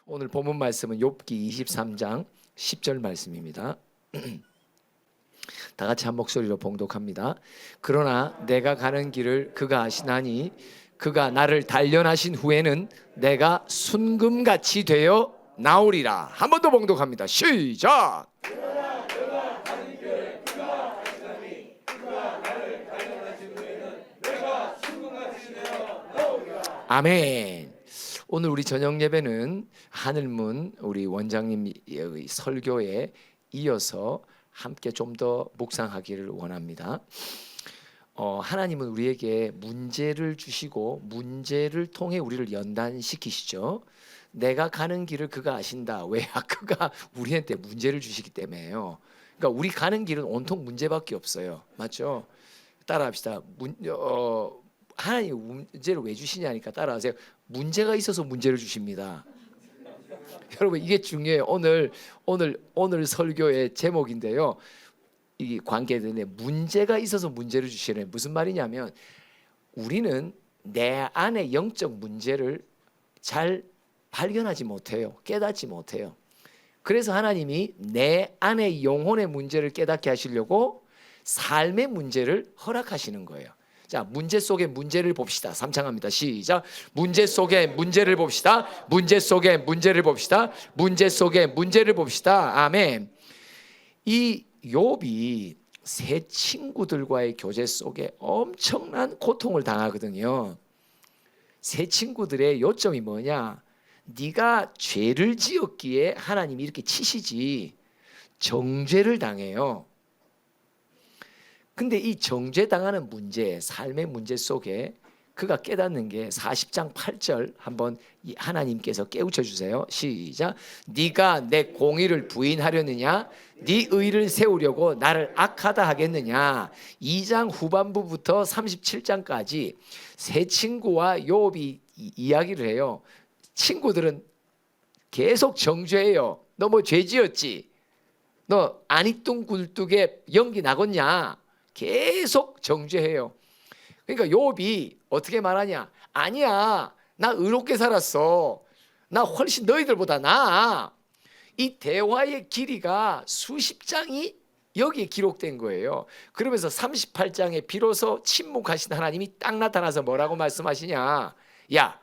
오늘 본문 말씀은 욥기 23장 10절 말씀입니다. 다 같이 한 목소리로 봉독합니다. 그러나 내가 가는 길을 그가 아시나니 그가 나를 단련하신 후에는 내가 순금같이 되어 나오리라. 한 번 더 봉독합니다. 시작. 아멘. 오늘 우리 저녁 예배는 하늘문 우리 원장님 설교에 이어서 함께 좀 더 묵상하기를 원합니다. 하나님은 우리에게 문제를 주시고 문제를 통해 우리를 연단시키시죠. 내가 가는 길을 그가 아신다. 왜야? 그가 우리한테 문제를 주시기 때문에요. 그러니까 우리 가는 길은 온통 문제밖에 없어요. 맞죠? 따라합시다. 하나님 문제를 왜 주시냐니까 따라하세요. 문제가 있어서 문제를 주십니다. 여러분 이게 중요해요. 오늘 설교의 제목인데요. 이 관계되네. 문제가 있어서 문제를 주시네. 무슨 말이냐면 우리는 내 안에 영적 문제를 잘 발견하지 못해요. 깨닫지 못해요. 그래서 하나님이 내 안에 영혼의 문제를 깨닫게 하시려고 삶의 문제를 허락하시는 거예요. 자, 문제 속의 문제를 봅시다. 삼창합니다. 시작. 문제 속의 문제를 봅시다. 문제 속의 문제를 봅시다. 문제 속의 문제를 봅시다. 아멘. 이 욥이 세 친구들과의 교제 속에 엄청난 고통을 당하거든요. 세 친구들의 요점이 뭐냐? 네가 죄를 지었기에 하나님이 이렇게 치시지 정죄를 당해요. 근데 이 정죄당하는 문제, 삶의 문제 속에 그가 깨닫는 게 40장 8절 한번 하나님께서 깨우쳐 주세요. 시작. 네가 내 공의를 부인하려느냐? 네 의를 세우려고 나를 악하다 하겠느냐? 2장 후반부부터 37장까지 세 친구와 욥이 이야기를 해요. 친구들은 계속 정죄해요. 너 뭐 죄 지었지? 너 아니뚱 굴뚝에 연기 나겠냐? 계속 정죄해요. 그러니까 욥이 어떻게 말하냐? 아니야, 나 의롭게 살았어. 나 훨씬 너희들보다 나아. 이 대화의 길이가 수십 장이 여기에 기록된 거예요. 그러면서 38장에 비로소 침묵하신 하나님이 딱 나타나서 뭐라고 말씀하시냐? 야,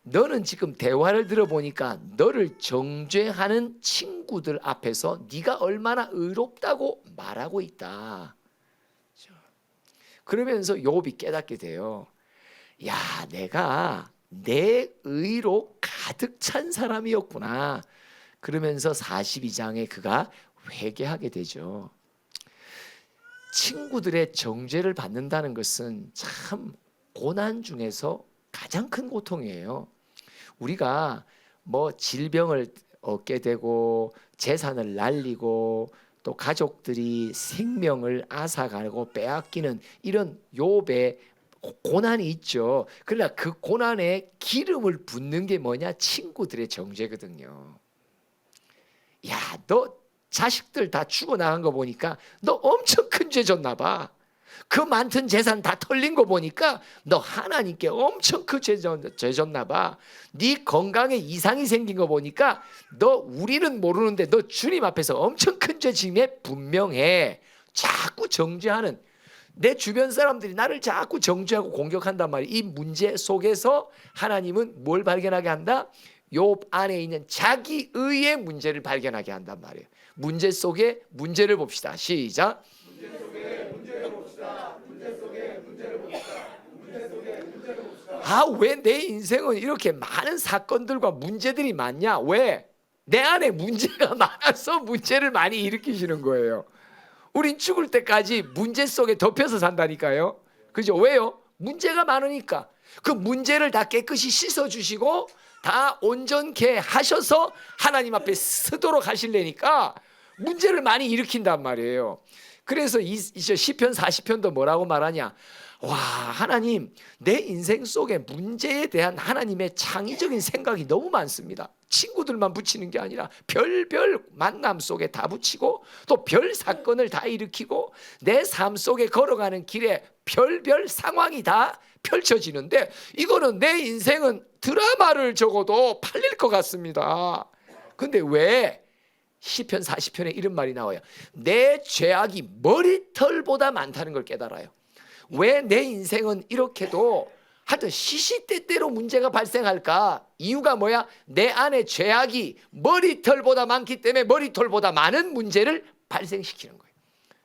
너는 지금 대화를 들어보니까 너를 정죄하는 친구들 앞에서 네가 얼마나 의롭다고 말하고 있다. 그러면서 욥이 깨닫게 돼요. 야, 내가 내 의로 가득 찬 사람이었구나. 그러면서 42장에 그가 회개하게 되죠. 친구들의 정죄를 받는다는 것은 참 고난 중에서 가장 큰 고통이에요. 우리가 뭐 질병을 얻게 되고 재산을 날리고 또 가족들이 생명을 앗아가고 빼앗기는 이런 욥의 고난이 있죠. 그러나 그 고난에 기름을 붓는 게 뭐냐? 친구들의 정죄거든요. 야, 너 자식들 다 죽어나간 거 보니까 너 엄청 큰 죄 졌나 봐. 그 많던 재산 다 털린 거 보니까 너 하나님께 엄청 큰 죄 졌나 봐. 네 건강에 이상이 생긴 거 보니까 너 우리는 모르는데 너 주님 앞에서 엄청 큰 죄 지음에 분명해. 자꾸 정죄하는 내 주변 사람들이 나를 자꾸 정죄하고 공격한단 말이야. 이 문제 속에서 하나님은 뭘 발견하게 한다? 욥 안에 있는 자기 의의 문제를 발견하게 한단 말이에요. 문제 속에 문제를 봅시다. 시작. 문제 속에 문제를 봅시다. 문제 속에 문제를 봅시다. 문제 속에 문제를 봅시다. 아, 왜 내 인생은 이렇게 많은 사건들과 문제들이 많냐? 왜? 내 안에 문제가 많아서 문제를 많이 일으키시는 거예요. 우린 죽을 때까지 문제 속에 덮여서 산다니까요. 그죠? 왜요? 문제가 많으니까. 그 문제를 다 깨끗이 씻어주시고 다 온전케 하셔서 하나님 앞에 서도록 하실래니까 문제를 많이 일으킨단 말이에요. 그래서 시편 40편도 뭐라고 말하냐? 와, 하나님, 내 인생 속에 문제에 대한 하나님의 창의적인 생각이 너무 많습니다. 친구들만 붙이는 게 아니라 별별 만남 속에 다 붙이고 또 별 사건을 다 일으키고 내 삶 속에 걸어가는 길에 별별 상황이 다 펼쳐지는데 이거는 내 인생은 드라마를 적어도 팔릴 것 같습니다. 근데 왜 시편 40편에 이런 말이 나와요? 내 죄악이 머리털보다 많다는 걸 깨달아요. 왜 내 인생은 이렇게도 하여튼 시시때때로 문제가 발생할까? 이유가 뭐야? 내 안에 죄악이 머리털보다 많기 때문에 머리털보다 많은 문제를 발생시키는 거예요.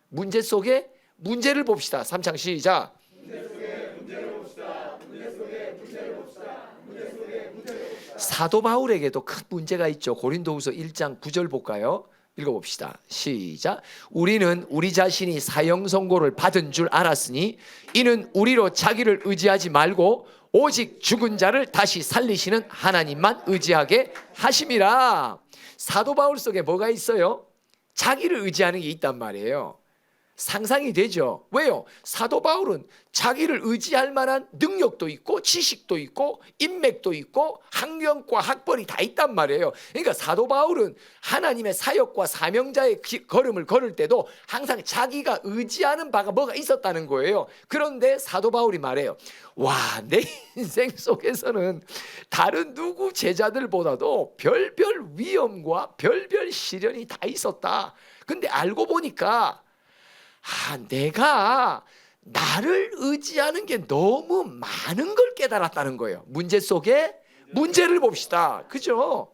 문제 속에 문제를 봅시다. 3창 시작. 사도 바울에게도 큰 문제가 있죠. 고린도후서 1장 9절 볼까요? 읽어봅시다. 시작. 우리는 우리 자신이 사형 선고를 받은 줄 알았으니 이는 우리로 자기를 의지하지 말고 오직 죽은 자를 다시 살리시는 하나님만 의지하게 하심이라. 사도 바울 속에 뭐가 있어요? 자기를 의지하는 게 있단 말이에요. 상상이 되죠. 왜요? 사도 바울은 자기를 의지할 만한 능력도 있고 지식도 있고 인맥도 있고 학력과 학벌이 다 있단 말이에요. 그러니까 사도 바울은 하나님의 사역과 사명자의 걸음을 걸을 때도 항상 자기가 의지하는 바가 뭐가 있었다는 거예요. 그런데 사도 바울이 말해요. 와, 내 인생 속에서는 다른 누구 제자들보다도 별별 위험과 별별 시련이 다 있었다. 근데 알고 보니까 내가 나를 의지하는 게 너무 많은 걸 깨달았다는 거예요. 문제 속에 문제를 봅시다. 그죠?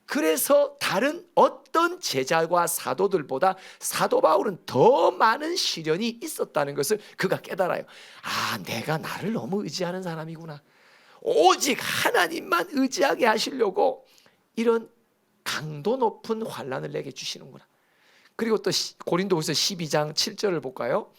그래서 다른 어떤 제자와 사도들보다 사도 바울은 더 많은 시련이 있었다는 것을 그가 깨달아요. 내가 나를 너무 의지하는 사람이구나. 오직 하나님만 의지하게 하시려고 이런 강도 높은 환난을 내게 주시는구나. 그리고 또 고린도후서 12장 7절을 볼까요?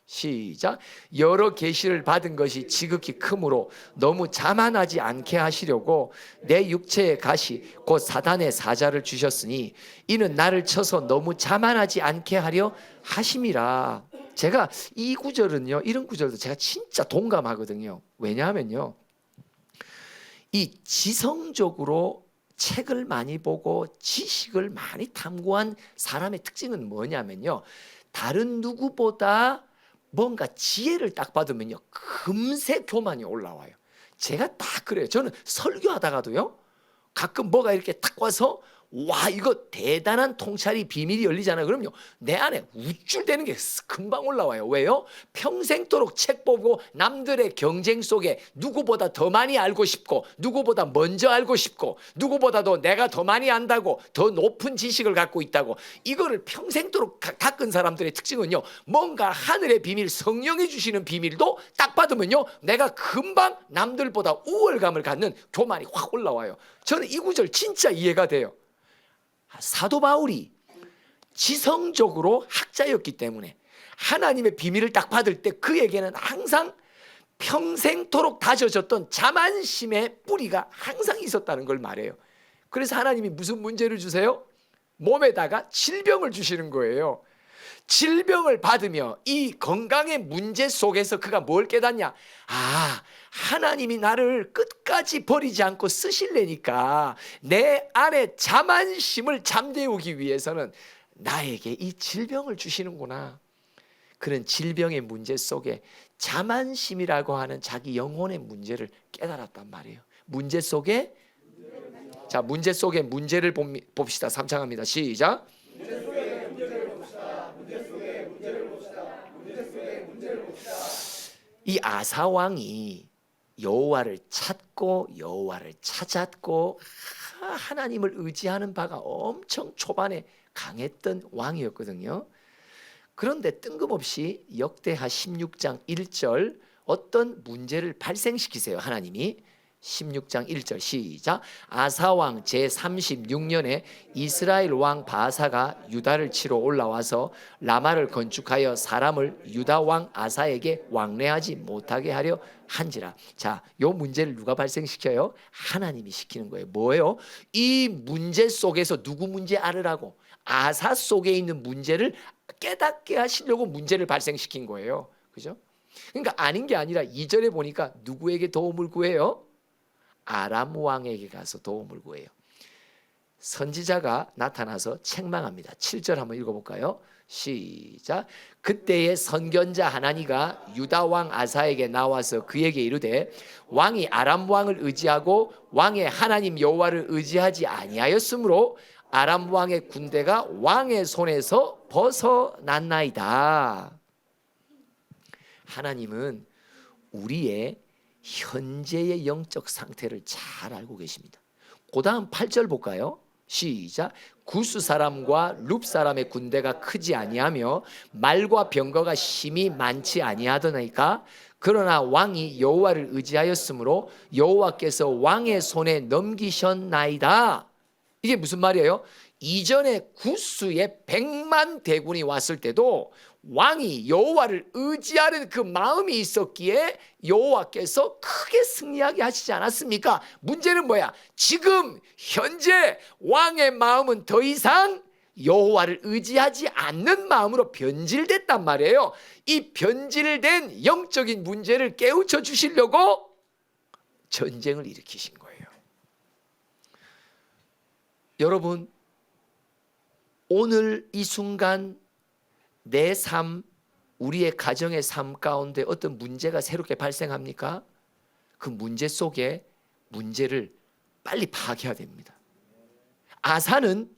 시작. 여러 계시를 받은 것이 지극히 크므로 너무 자만하지 않게 하시려고 내 육체의 가시 곧 사단의 사자를 주셨으니 이는 나를 쳐서 너무 자만하지 않게 하려 하심이라. 제가 이 구절은요, 이런 구절도 제가 진짜 동감하거든요. 왜냐하면요, 이 지성적으로 책을 많이 보고 지식을 많이 탐구한 사람의 특징은 뭐냐면요, 다른 누구보다 뭔가 지혜를 딱 받으면요 금세 교만이 올라와요. 제가 다 그래요. 저는 설교하다가도요 가끔 뭐가 이렇게 딱 와서 와, 이거 대단한 통찰이 비밀이 열리잖아요. 그럼요 내 안에 우쭐대는 게 금방 올라와요. 왜요? 평생도록 책 보고 남들의 경쟁 속에 누구보다 더 많이 알고 싶고 누구보다 먼저 알고 싶고 누구보다도 내가 더 많이 안다고 더 높은 지식을 갖고 있다고, 이거를 평생도록 닦은 사람들의 특징은요, 뭔가 하늘의 비밀, 성령이 주시는 비밀도 딱 받으면요 내가 금방 남들보다 우월감을 갖는 교만이 확 올라와요. 저는 이 구절 진짜 이해가 돼요. 사도 바울이 지성적으로 학자였기 때문에 하나님의 비밀을 딱 받을 때 그에게는 항상 평생토록 다져졌던 자만심의 뿌리가 항상 있었다는 걸 말해요. 그래서 하나님이 무슨 문제를 주세요? 몸에다가 질병을 주시는 거예요. 질병을 받으며 이 건강의 문제 속에서 그가 뭘 깨닫냐? 하나님이 나를 끝까지 버리지 않고 쓰실래니까 내 안에 자만심을 잠재우기 위해서는 나에게 이 질병을 주시는구나. 그런 질병의 문제 속에 자만심이라고 하는 자기 영혼의 문제를 깨달았단 말이에요. 문제 속에 문제를 봅시다. 3창합니다. 시작. 이 아사 왕이 여호와를 찾고 여호와를 찾았고 하나님을 의지하는 바가 엄청 초반에 강했던 왕이었거든요. 그런데 뜬금없이 역대하 16장 1절 어떤 문제를 발생시키세요. 하나님이 16장 1절 시작. 아사왕 제36년에 이스라엘 왕 바사가 유다를 치러 올라와서 라마를 건축하여 사람을 유다 왕 아사에게 왕래하지 못하게 하려 한지라. 자, 요 문제를 누가 발생시켜요? 하나님이 시키는 거예요. 뭐예요? 이 문제 속에서 누구 문제 알으라고? 아사 속에 있는 문제를 깨닫게 하시려고 문제를 발생시킨 거예요. 그죠? 그러니까 아닌 게 아니라 2절에 보니까 누구에게 도움을 구해요? 아람 왕에게 가서 도움을 구해요. 선지자가 나타나서 책망합니다. 7절 한번 읽어볼까요? 시작. 그때의 선견자 하나니가 유다 왕 아사에게 나와서 그에게 이르되 왕이 아람 왕을 의지하고 왕의 하나님 여호와를 의지하지 아니하였으므로 아람 왕의 군대가 왕의 손에서 벗어났나이다. 하나님은 우리의 현재의 영적 상태를 잘 알고 계십니다. 그 다음 8절 볼까요? 시작. 구스 사람과 룹 사람의 군대가 크지 아니하며 말과 병거가 심히 많지 아니하더니까 그러나 왕이 여호와를 의지하였으므로 여호와께서 왕의 손에 넘기셨나이다. 이게 무슨 말이에요? 이전에 구스의 100만 대군이 왔을 때도 왕이 여호와를 의지하는 그 마음이 있었기에 여호와께서 크게 승리하게 하시지 않았습니까? 문제는 뭐야? 지금 현재 왕의 마음은 더 이상 여호와를 의지하지 않는 마음으로 변질됐단 말이에요. 이 변질된 영적인 문제를 깨우쳐 주시려고 전쟁을 일으키신 거예요. 여러분, 오늘 이 순간 내 삶, 우리의 가정의 삶 가운데 어떤 문제가 새롭게 발생합니까? 그 문제 속에 문제를 빨리 파악해야 됩니다. 아사는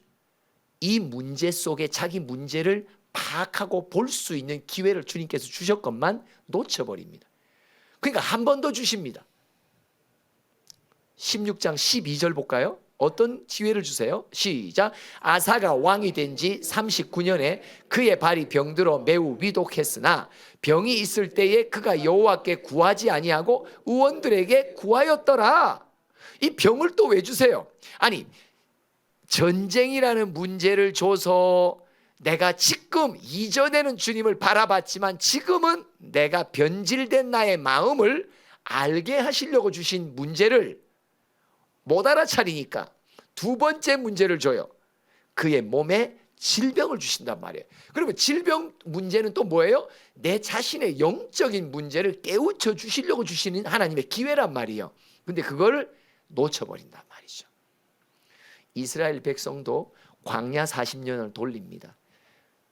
이 문제 속에 자기 문제를 파악하고 볼 수 있는 기회를 주님께서 주셨건만 놓쳐버립니다. 그러니까 한 번 더 주십니다. 16장 12절 볼까요? 어떤 기회를 주세요? 시작. 아사가 왕이 된 지 39년에 그의 발이 병들어 매우 위독했으나 병이 있을 때에 그가 여호와께 구하지 아니하고 의원들에게 구하였더라. 이 병을 또 왜 주세요? 아니, 전쟁이라는 문제를 줘서 내가 지금 이전에는 주님을 바라봤지만 지금은 내가 변질된 나의 마음을 알게 하시려고 주신 문제를 못 알아차리니까 두 번째 문제를 줘요. 그의 몸에 질병을 주신단 말이에요. 그러면 질병 문제는 또 뭐예요? 내 자신의 영적인 문제를 깨우쳐 주시려고 주시는 하나님의 기회란 말이에요. 근데 그걸 놓쳐버린단 말이죠. 이스라엘 백성도 광야 40년을 돌립니다.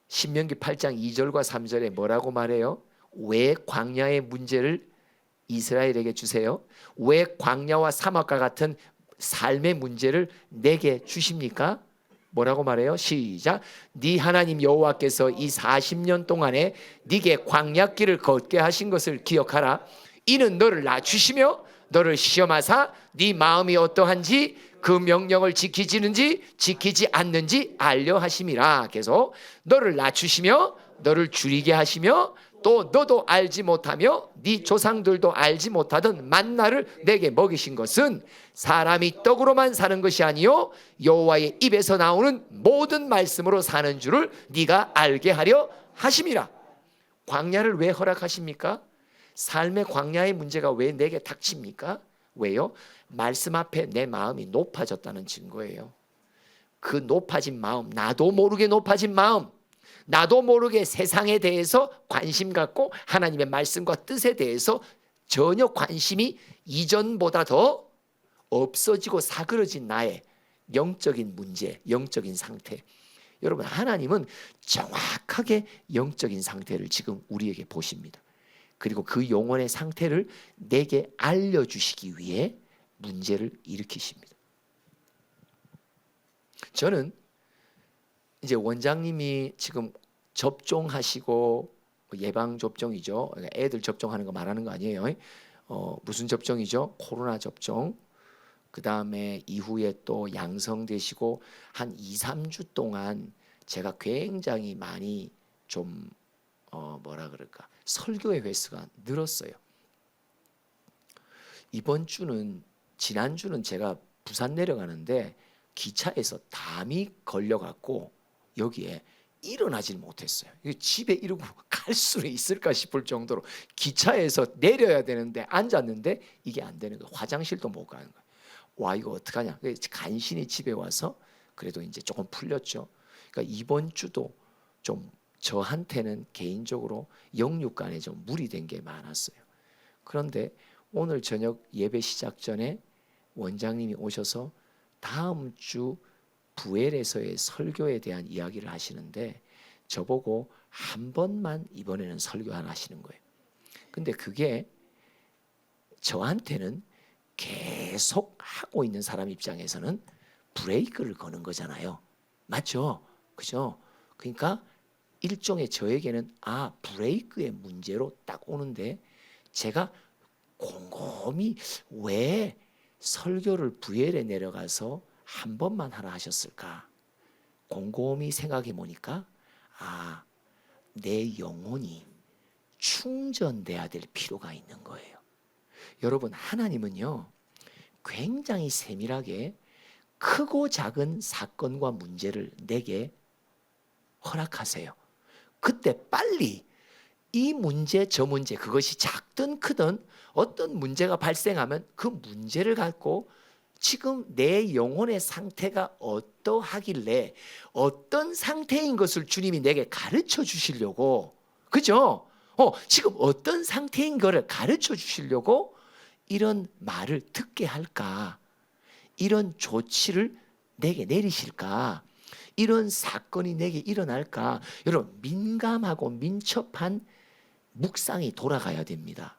신명기 8장 2절과 3절에 뭐라고 말해요? 왜 광야의 문제를 이스라엘에게 주세요? 왜 광야와 사막과 같은 삶의 문제를 내게 주십니까? 뭐라고 말해요? 시작. 네 하나님 여호와께서 이 40년 동안에 네게 광야길을 걷게 하신 것을 기억하라. 이는 너를 낮추시며 너를 시험하사 네 마음이 어떠한지 그 명령을 지키지는지 지키지 않는지 알려 하심이라. 계속 너를 낮추시며 너를 줄이게 하시며 또 너도 알지 못하며 네 조상들도 알지 못하던 만나를 내게 먹이신 것은 사람이 떡으로만 사는 것이 아니요 여호와의 입에서 나오는 모든 말씀으로 사는 줄을 네가 알게 하려 하심이라. 광야를 왜 허락하십니까? 삶의 광야의 문제가 왜 내게 닥칩니까? 왜요? 말씀 앞에 내 마음이 높아졌다는 증거예요. 그 높아진 마음, 나도 모르게 높아진 마음, 나도 모르게 세상에 대해서 관심 갖고 하나님의 말씀과 뜻에 대해서 전혀 관심이 이전보다 더 없어지고 사그러진 나의 영적인 문제, 영적인 상태. 여러분, 하나님은 정확하게 영적인 상태를 지금 우리에게 보십니다. 그리고 그 영혼의 상태를 내게 알려주시기 위해 문제를 일으키십니다. 저는 이제 원장님이 지금 접종하시고 예방 접종이죠. 애들 접종하는 거 말하는 거 아니에요. 무슨 접종이죠? 코로나 접종. 그 다음에 이후에 또 양성되시고 한 2-3주 동안 제가 굉장히 많이 좀 뭐라 그럴까 설교의 횟수가 늘었어요. 이번 주는 지난주는 제가 부산 내려가는데 기차에서 담이 걸려갖고 여기에 일어나질 못했어요. 집에 이러고 갈 수는 있을까 싶을 정도로 기차에서 내려야 되는데 앉았는데 이게 안 되는 거예요. 화장실도 못 가는 거예요. 와, 이거 어떡하냐. 간신히 집에 와서 그래도 이제 조금 풀렸죠. 그러니까 이번 주도 좀 저한테는 개인적으로 영육간에 좀 무리된 게 많았어요. 그런데 오늘 저녁 예배 시작 전에 원장님이 오셔서 다음 주 부엘에서의 설교에 대한 이야기를 하시는데 저보고 한 번만 이번에는 설교 안 하시는 거예요. 근데 그게 저한테는 계속 하고 있는 사람 입장에서는 브레이크를 거는 거잖아요. 맞죠? 그죠? 그러니까 일종의 저에게는 브레이크의 문제로 딱 오는데 제가 곰곰이 왜 설교를 부엘에 내려가서 한 번만 하라 하셨을까? 곰곰이 생각해 보니까 내 영혼이 충전돼야 될 필요가 있는 거예요. 여러분, 하나님은요 굉장히 세밀하게 크고 작은 사건과 문제를 내게 허락하세요. 그때 빨리 이 문제 저 문제, 그것이 작든 크든 어떤 문제가 발생하면 그 문제를 갖고 지금 내 영혼의 상태가 어떠하길래 어떤 상태인 것을 주님이 내게 가르쳐 주시려고, 그죠? 지금 어떤 상태인 것을 가르쳐 주시려고 이런 말을 듣게 할까? 이런 조치를 내게 내리실까? 이런 사건이 내게 일어날까? 여러분, 민감하고 민첩한 묵상이 돌아가야 됩니다.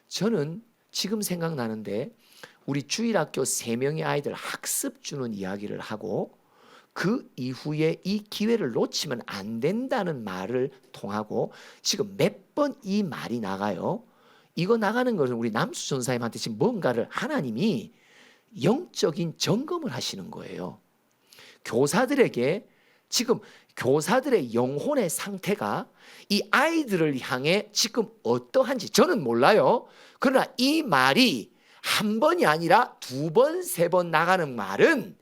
저는 지금 생각나는데 우리 주일학교 3명의 아이들 학습 주는 이야기를 하고 그 이후에 이 기회를 놓치면 안 된다는 말을 통하고 지금 몇 번 이 말이 나가요. 이거 나가는 것은 우리 남수 전사님한테 지금 뭔가를 하나님이 영적인 점검을 하시는 거예요. 교사들에게 지금 교사들의 영혼의 상태가 이 아이들을 향해 지금 어떠한지 저는 몰라요. 그러나 이 말이 한 번이 아니라 2번, 3번 나가는 말은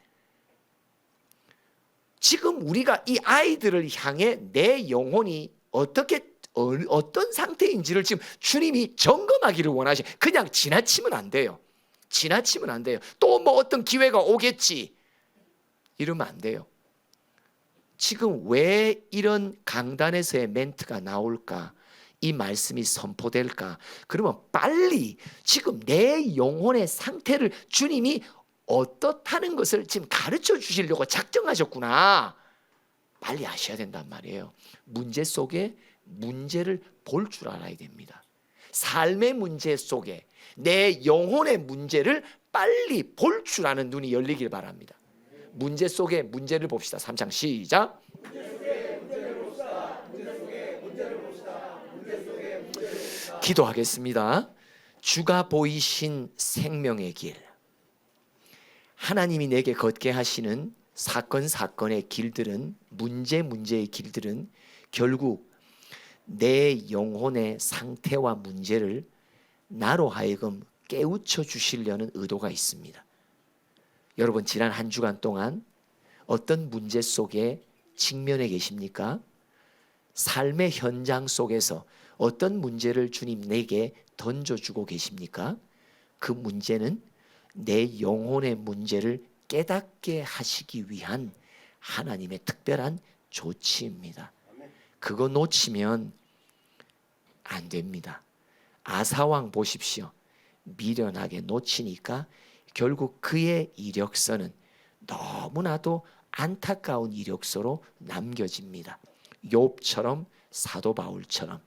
지금 우리가 이 아이들을 향해 내 영혼이 어떤 상태인지를 지금 주님이 점검하기를 원하시. 그냥 지나치면 안 돼요. 지나치면 안 돼요. 또 뭐 어떤 기회가 오겠지 이러면 안 돼요. 지금 왜 이런 강단에서의 멘트가 나올까? 이 말씀이 선포될까? 그러면 빨리 지금 내 영혼의 상태를 주님이 어떻다는 것을 지금 가르쳐 주시려고 작정하셨구나. 빨리 아셔야 된단 말이에요. 문제 속에 문제를 볼 줄 알아야 됩니다. 삶의 문제 속에 내 영혼의 문제를 빨리 볼 줄 아는 눈이 열리길 바랍니다. 문제 속에 문제를 봅시다. 3장 시작. 기도하겠습니다. 주가 보이신 생명의 길, 하나님이 내게 걷게 하시는 사건의 길들은, 문제의 길들은 결국 내 영혼의 상태와 문제를 나로 하여금 깨우쳐 주시려는 의도가 있습니다. 여러분, 지난 한 주간 동안 어떤 문제 속에 직면해 계십니까? 삶의 현장 속에서 어떤 문제를 주님 내게 던져주고 계십니까? 그 문제는 내 영혼의 문제를 깨닫게 하시기 위한 하나님의 특별한 조치입니다. 그거 놓치면 안 됩니다. 아사왕 보십시오. 미련하게 놓치니까 결국 그의 이력서는 너무나도 안타까운 이력서로 남겨집니다. 욥처럼, 사도 바울처럼,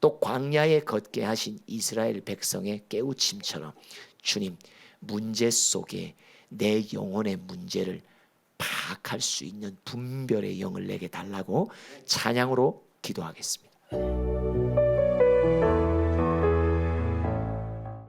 또 광야에 걷게 하신 이스라엘 백성의 깨우침처럼 주님, 문제 속에 내 영혼의 문제를 파악할 수 있는 분별의 영을 내게 달라고 찬양으로 기도하겠습니다.